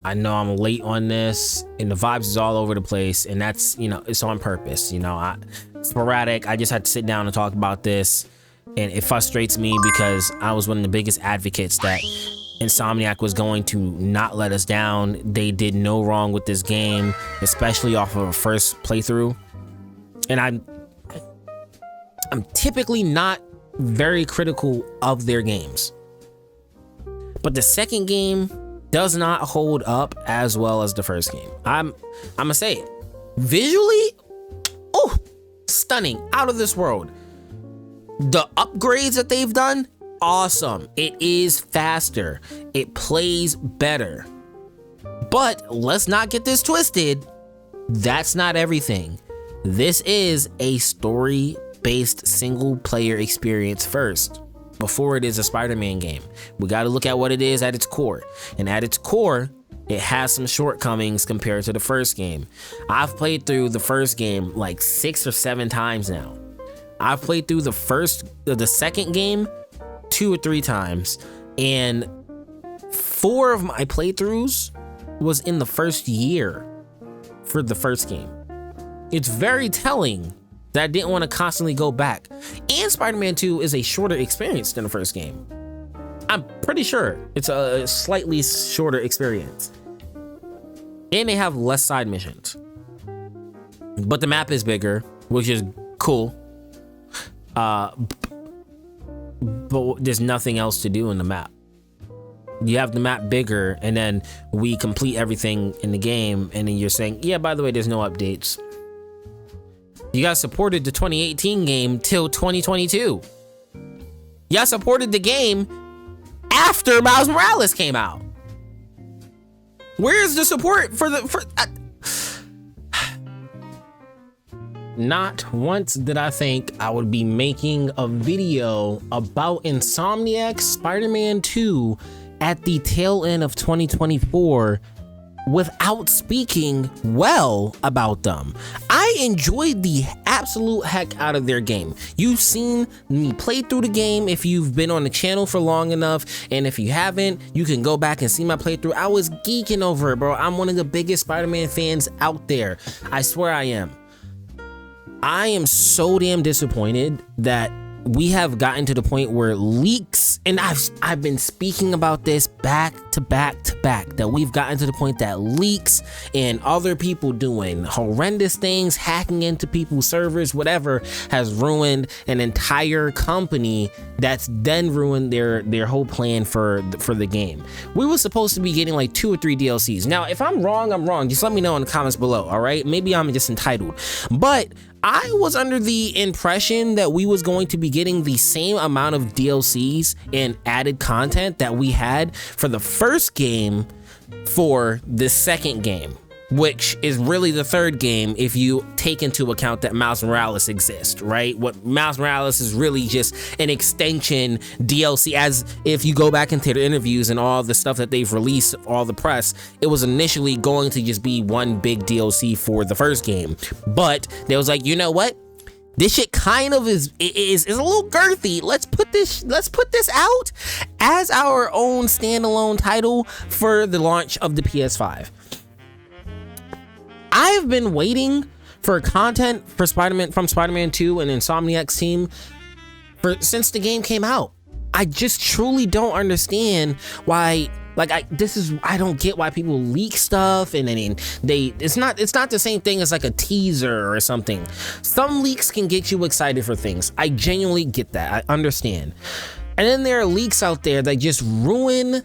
I know I'm late on this and the vibes is all over the place, and that's, it's on purpose. Sporadic. I just had to sit down and talk about this, and it frustrates me because I was one of the biggest advocates that Insomniac was going to not let us down. They did no wrong with this game, especially off of a first playthrough. And I'm typically not very critical of their games, but the second game does not hold up as well as the first game. I'm gonna say it. Visually, oh, stunning, out of this world. The upgrades that they've done, awesome. It is faster. It plays better. But let's not get this twisted. That's not everything. This is a story-based single-player experience first, before it is a Spider-Man game. We got to look at what it is at its core. And at its core, it has some shortcomings compared to the first game. I've played through the first game like 6 or 7 times now. I've played through the second game 2 or 3 times, and 4 of my playthroughs was in the first year for the first game. It's very telling that I didn't want to constantly go back. And Spider-Man 2 is a shorter experience than the first game. I'm pretty sure it's a slightly shorter experience. And they have less side missions. But the map is bigger, which is cool. But there's nothing else to do in the map. You have the map bigger, and then we complete everything in the game, and then you're saying, yeah, by the way, there's no updates. You guys supported the 2018 game till 2022. Y'all supported the game after Miles Morales came out. Where's the support for Not once did I think I would be making a video about Insomniac's Spider-Man 2 at the tail end of 2024 without speaking well about them. I enjoyed the absolute heck out of their game. You've seen me play through the game if you've been on the channel for long enough, and if you haven't, you can go back and see my playthrough. I was geeking over it, bro. I'm one of the biggest Spider-Man fans out there. I swear I am. I am so damn disappointed that we have gotten to the point where leaks, and I've been speaking about this back to back to back, that we've gotten to the point that leaks and other people doing horrendous things, hacking into people's servers, whatever, has ruined an entire company that's then ruined their whole plan for the game. We were supposed to be getting like 2 or 3 DLCs. Now, if I'm wrong, I'm wrong. Just let me know in the comments below, all right? Maybe I'm just entitled. But I was under the impression that we was going to be getting the same amount of DLCs and added content that we had for the first game for the second game, which is really the third game if you take into account that Miles Morales exists, right? What Miles Morales is really just an extension DLC, as if you go back into the interviews and all the stuff that they've released, all the press, it was initially going to just be one big DLC for the first game. But they was like, you know what? This shit kind of is a little girthy. Let's put this out as our own standalone title for the launch of the PS5. I've been waiting for content for Spider-Man from Spider-Man 2 and Insomniac's team since the game came out. I just truly don't understand why. I don't get why people leak stuff, and then it's not the same thing as like a teaser or something. Some leaks can get you excited for things. I genuinely get that. I understand. And then there are leaks out there that just ruin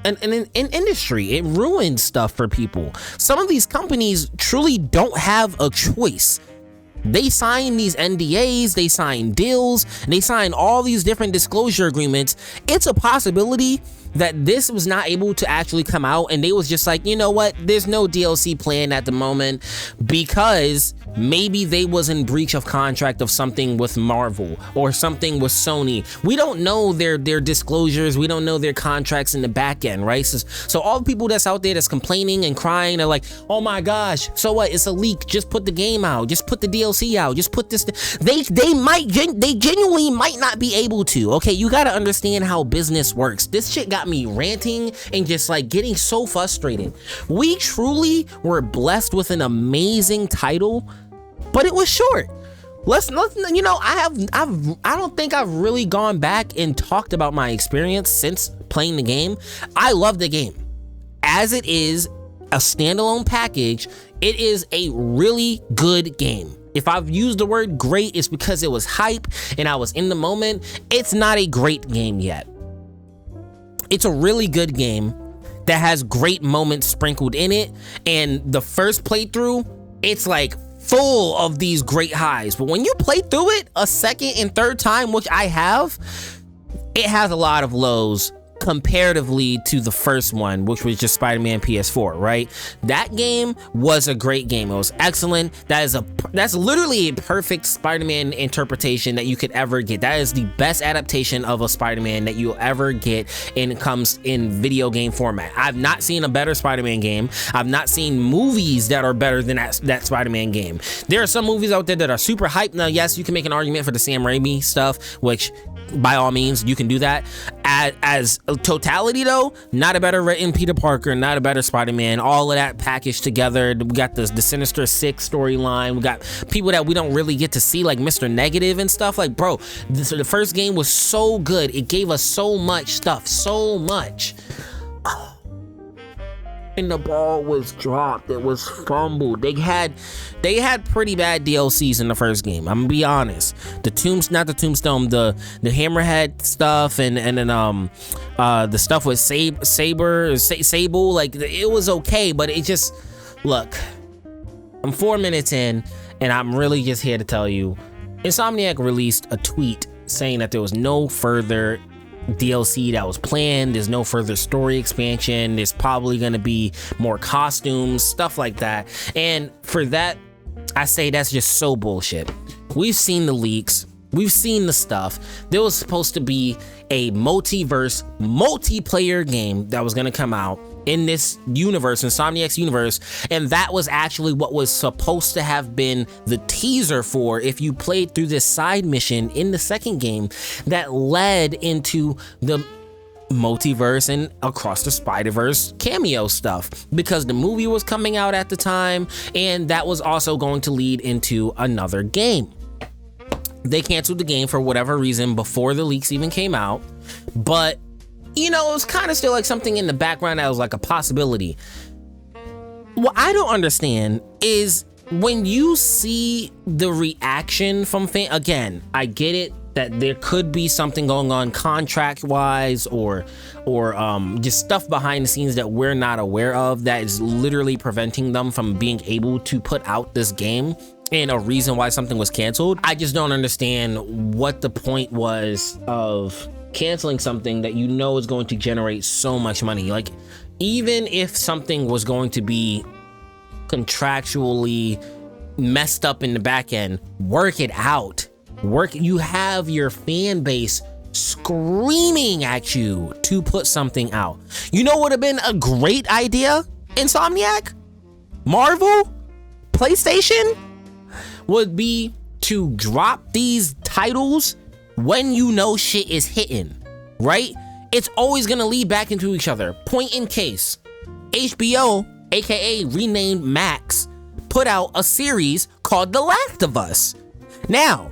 an industry. It ruins stuff for people. Some of these companies truly don't have a choice. They sign these NDAs, they sign deals, they sign all these different disclosure agreements. It's a possibility that this was not able to actually come out, and they was just like, you know what, there's no DLC planned at the moment because maybe they was in breach of contract of something with Marvel or something with Sony. We don't know their disclosures, we don't know their contracts in the back end, right? So all the people that's out there that's complaining and crying are like, oh my gosh, so what, it's a leak, just put the game out, just put the DLC out, just put this. They genuinely might not be able to. Okay, you gotta understand how business works. This shit got got me ranting and just like getting so frustrated. We truly were blessed with an amazing title, but it was short. Let's you know, I don't think I've really gone back and talked about my experience since playing the game. I love the game. As it is a standalone package, it is a really good game. If I've used the word great, it's because it was hype and I was in the moment. It's not a great game yet. It's a really good game that has great moments sprinkled in it. And the first playthrough, it's like full of these great highs. But when you play through it a second and third time, which I have, it has a lot of lows comparatively to the first one, which was just Spider-Man PS4, right? That game was a great game. It was excellent. That's literally a perfect Spider-Man interpretation that you could ever get. That is the best adaptation of a Spider-Man that you'll ever get, and it comes in video game format. I've not seen a better Spider-Man game. I've not seen movies that are better than that Spider-Man game. There are some movies out there that are super hyped. Now, yes, you can make an argument for the Sam Raimi stuff, which by all means you can do that. As a totality though, not a better written Peter Parker, not a better Spider-Man, all of that packaged together. We got the Sinister Six storyline. We got people that we don't really get to see, like Mr. Negative and stuff. Like, bro, the first game was so good. It gave us so much stuff, so much. And the ball was dropped. It was fumbled. They had pretty bad DLCs in the first game. I'm gonna be honest. The Tombstone, the Hammerhead stuff, and then the stuff with Sable, like it was okay, but it just, look, I'm 4 minutes in, and I'm really just here to tell you, Insomniac released a tweet saying that there was no further DLC that was planned. There's no further story expansion. There's probably going to be more costumes, stuff like that. And for that, I say that's just so bullshit. We've seen the leaks. We've seen the stuff. There was supposed to be a multiverse, multiplayer game that was going to come out in this universe, Insomniac's universe, and that was actually what was supposed to have been the teaser for if you played through this side mission in the second game that led into the multiverse and Across the Spider-Verse cameo stuff, because the movie was coming out at the time, and that was also going to lead into another game. They canceled the game for whatever reason before the leaks even came out, but you know, it was kind of still like something in the background that was like a possibility. What I don't understand is when you see the reaction from fans. Again, I get it that there could be something going on contract wise or just stuff behind the scenes that we're not aware of that is literally preventing them from being able to put out this game, and a reason why something was canceled. I just don't understand what the point was of canceling something that you know is going to generate so much money. Like, even if something was going to be contractually messed up in the back end, work it out. You have your fan base screaming at you to put something out. You know what would have been a great idea, Insomniac? Marvel? PlayStation? Would be to drop these titles when you know shit is hitting, right? It's always gonna lead back into each other. Point in case, HBO, aka renamed Max, put out a series called The Last of Us. Now,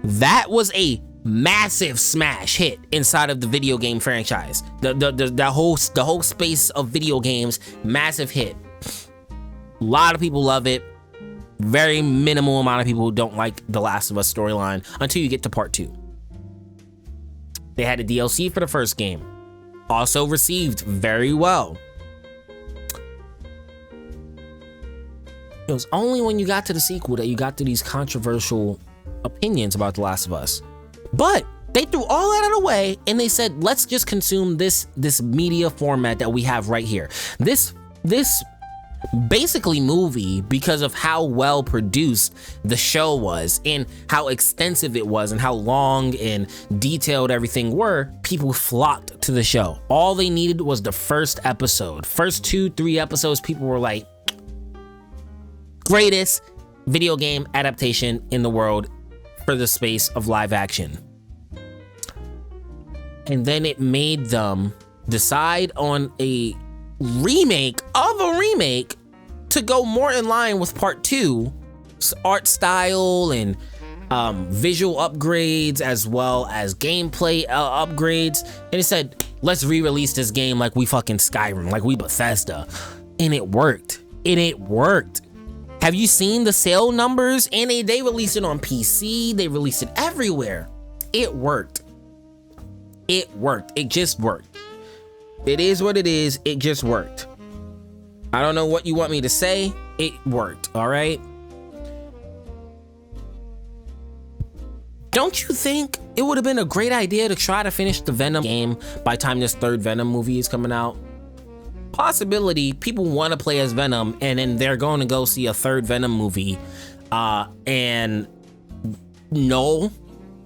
that was a massive smash hit inside of the video game franchise. The whole space of video games, massive hit. A lot of people love it. Very minimal amount of people who don't like The Last of Us storyline until you get to part 2. They had a DLC for the first game. Also received very well. It was only when you got to the sequel that you got to these controversial opinions about The Last of Us. But they threw all that out of the way and they said, let's just consume this media format that we have right here. This basically movie, because of how well produced the show was and how extensive it was and how long and detailed everything were, people flocked to the show. All they needed was the first episode. First 2-3 episodes, people were like, greatest video game adaptation in the world for the space of live action. And then it made them decide on a remake of a remake to go more in line with part 2, art style and visual upgrades as well as gameplay upgrades. And it said, let's re-release this game like we fucking Skyrim, like we Bethesda. And it worked. It worked. Have you seen the sale numbers? And they released it on PC. They released it everywhere. It worked. It worked. It just worked. It is what it is. It just worked. I don't know what you want me to say. It worked, all right? Don't you think it would have been a great idea to try to finish the Venom game by the time this third Venom movie is coming out? Possibility, people want to play as Venom, and then they're going to go see a third Venom movie, and no,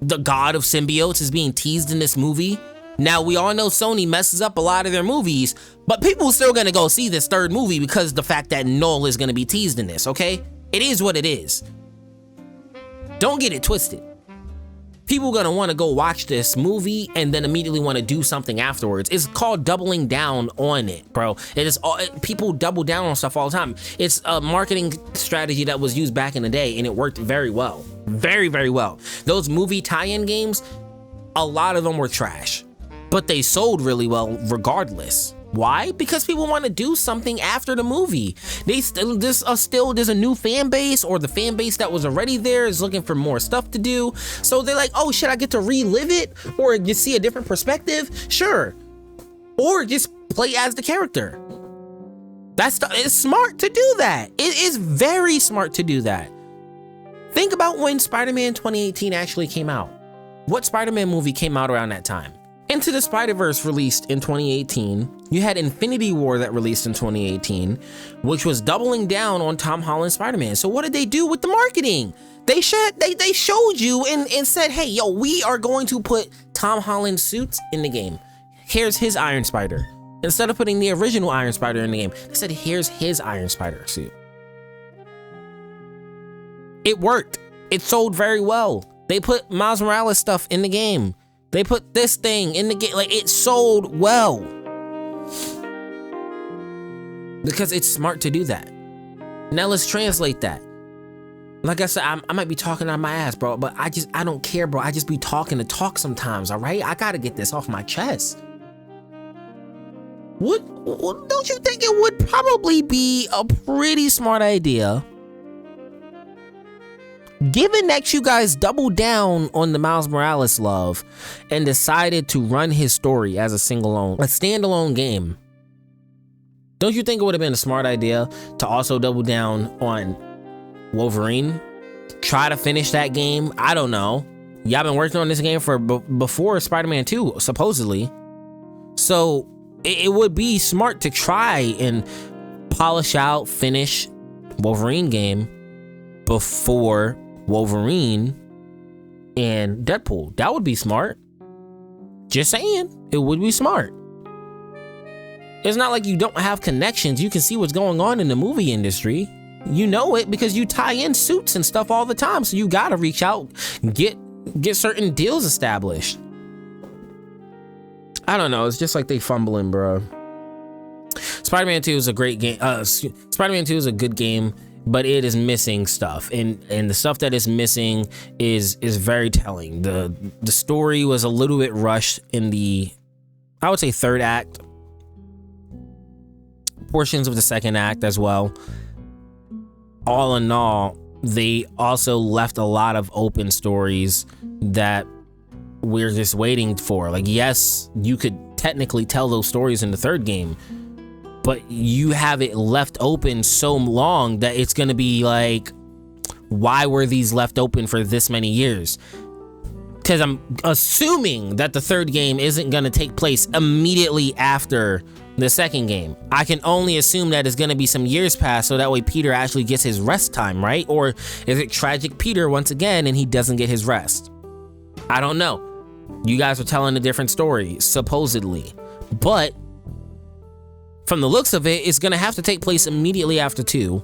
the god of symbiotes is being teased in this movie. Now, we all know Sony messes up a lot of their movies, but people are still going to go see this third movie because of the fact that Null is going to be teased in this, okay? It is what it is. Don't get it twisted. People are going to want to go watch this movie and then immediately want to do something afterwards. It's called doubling down on it, bro. It is all, people double down on stuff all the time. It's a marketing strategy that was used back in the day, and it worked very well. Very, very well. Those movie tie-in games, a lot of them were trash, but they sold really well regardless. Why? Because people want to do something after the movie. There's a new fan base, or the fan base that was already there is looking for more stuff to do. So they're like, oh shit, I get to relive it, or you see a different perspective. Sure. Or just play as the character. It's smart to do that. It is very smart to do that. Think about when Spider-Man 2018 actually came out. What Spider-Man movie came out around that time? Into the Spider-Verse released in 2018. You had Infinity War that released in 2018, which was doubling down on Tom Holland's Spider-Man. So what did they do with the marketing? They showed you and said, hey, yo, we are going to put Tom Holland suits in the game. Here's his Iron Spider. Instead of putting the original Iron Spider in the game, they said, here's his Iron Spider suit. It worked. It sold very well. They put Miles Morales stuff in the game. They put this thing in the game. Like, it sold well. Because it's smart to do that. Now let's translate that. Like I said, I might be talking out my ass, bro, but I don't care, bro. I just be talking to talk sometimes, all right? I gotta get this off my chest. Don't you think it would probably be a pretty smart idea, given that you guys doubled down on the Miles Morales love and decided to run his story as a standalone game? Don't you think it would have been a smart idea to also double down on Wolverine? Try to finish that game? I don't know. Y'all been working on this game for before Spider-Man 2, supposedly. So it would be smart to try and finish Wolverine game before Wolverine and Deadpool. That would be smart. Just saying, it would be smart. It's not like you don't have connections. You can see what's going on in the movie industry. You know it because you tie in suits and stuff all the time. So you gotta reach out, get certain deals established. I don't know. It's just like they fumbling, bro. Spider-Man 2 is a great game. Spider-Man 2 is a good game, but it is missing stuff, and the stuff that is missing is very telling. The story was a little bit rushed in the, I would say, third act, portions of the second act as well. All in all, they also left a lot of open stories that we're just waiting for. Like, yes, you could technically tell those stories in the third game, but you have it left open so long that it's gonna be like, why were these left open for this many years? Because I'm assuming that the third game isn't gonna take place immediately after the second game. I can only assume that it's gonna be some years past, so that way Peter actually gets his rest time, right? Or is it tragic Peter once again and he doesn't get his rest? I don't know. You guys are telling a different story, supposedly. But from the looks of it, it's gonna have to take place immediately after 2,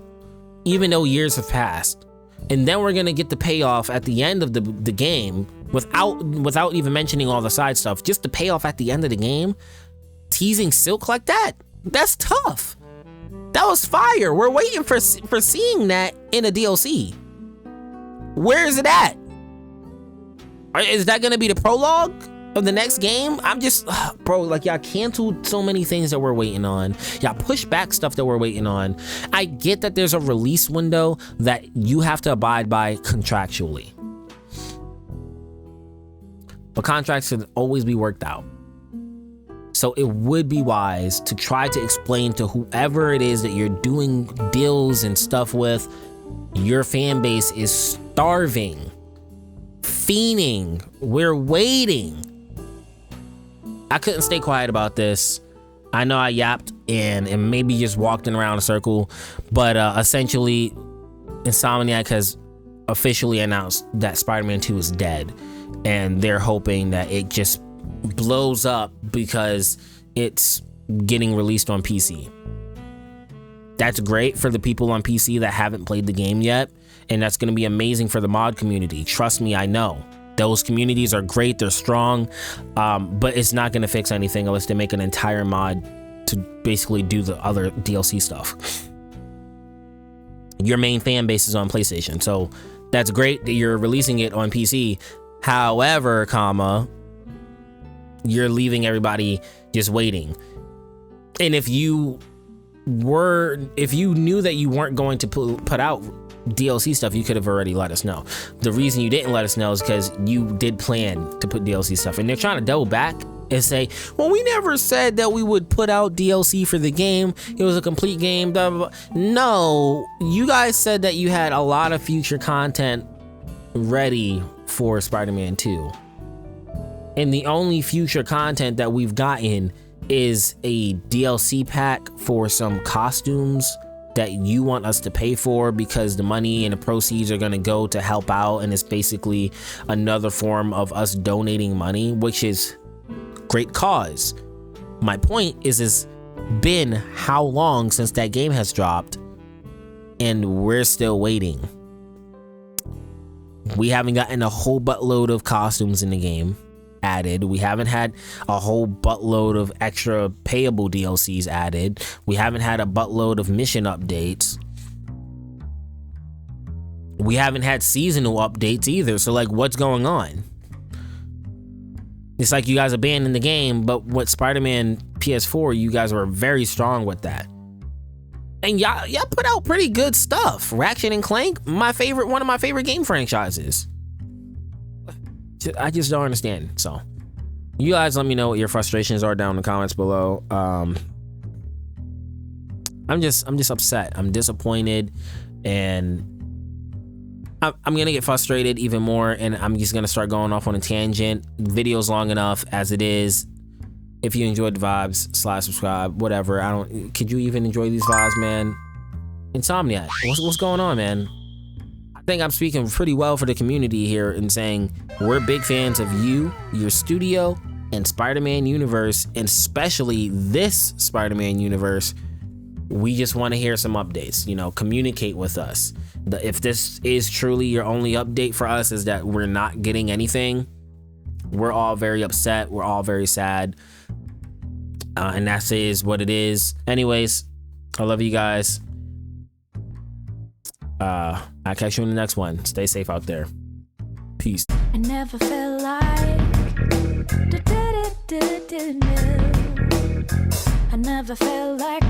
even though years have passed. And then we're gonna get the payoff at the end of the game without even mentioning all the side stuff. Just the payoff at the end of the game. teasing Silk like that, that's tough. That was fire. We're waiting for seeing that in a DLC. Where is it at? Is that gonna be the prologue of the next game? I'm just, bro, like, y'all canceled so many things that we're waiting on. Y'all pushed back stuff that we're waiting on. I get that there's a release window that you have to abide by contractually, but contracts should always be worked out. So it would be wise to try to explain to whoever it is that you're doing deals and stuff with, your fan base is starving, fiending, we're waiting. I couldn't stay quiet about this. I know I yapped and maybe just walked in around a circle, but essentially Insomniac has officially announced that Spider-Man 2 is dead, and they're hoping that it just blows up because it's getting released on PC. That's great for the people on PC that haven't played the game yet, and that's going to be amazing for the mod community. Trust me, I know. Those communities are great, they're strong, but it's not going to fix anything unless they make an entire mod to basically do the other DLC stuff. Your main fan base is on PlayStation, so that's great that you're releasing it on PC. However, you're leaving everybody just waiting. And if you knew that you weren't going to put out DLC stuff, you could have already let us know. The reason you didn't let us know is because you did plan to put DLC stuff, and they're trying to double back and say, well, we never said that we would put out DLC for the game. It was a complete game, blah, blah, blah. No, you guys said that you had a lot of future content ready for Spider-Man 2. And the only future content that we've gotten is a DLC pack for some costumes that you want us to pay for because the money and the proceeds are going to go to help out, and it's basically another form of us donating money, which is great cause. My point is, it's been how long since that game has dropped, and we're still waiting. We haven't gotten a whole buttload of costumes in the game added. We haven't had a whole buttload of extra payable DLCs added. We haven't had a buttload of mission updates. We haven't had seasonal updates either. So, like, what's going on? It's like you guys abandoned the game, but with Spider-Man PS4, you guys were very strong with that. And y'all put out pretty good stuff. Ratchet and Clank, one of my favorite game franchises. I just don't understand. So you guys let me know what your frustrations are down in the comments below. I'm just upset. I'm disappointed, and I'm gonna get frustrated even more, and I'm just gonna start going off on a tangent. Video's long enough as it is. If you enjoyed the vibes, subscribe, whatever. Could you even enjoy these vibes, man? Insomniac, what's going on, man? I think I'm speaking pretty well for the community here in saying we're big fans of you, your studio, and Spider-Man universe, and especially this Spider-Man universe. We just want to hear some updates, communicate with us. If this is truly your only update for us is that we're not getting anything, we're all very upset, we're all very sad, and that is what it is. Anyways, I love you guys. I'll catch you in the next one. Stay safe out there. Peace. I never felt like I never felt like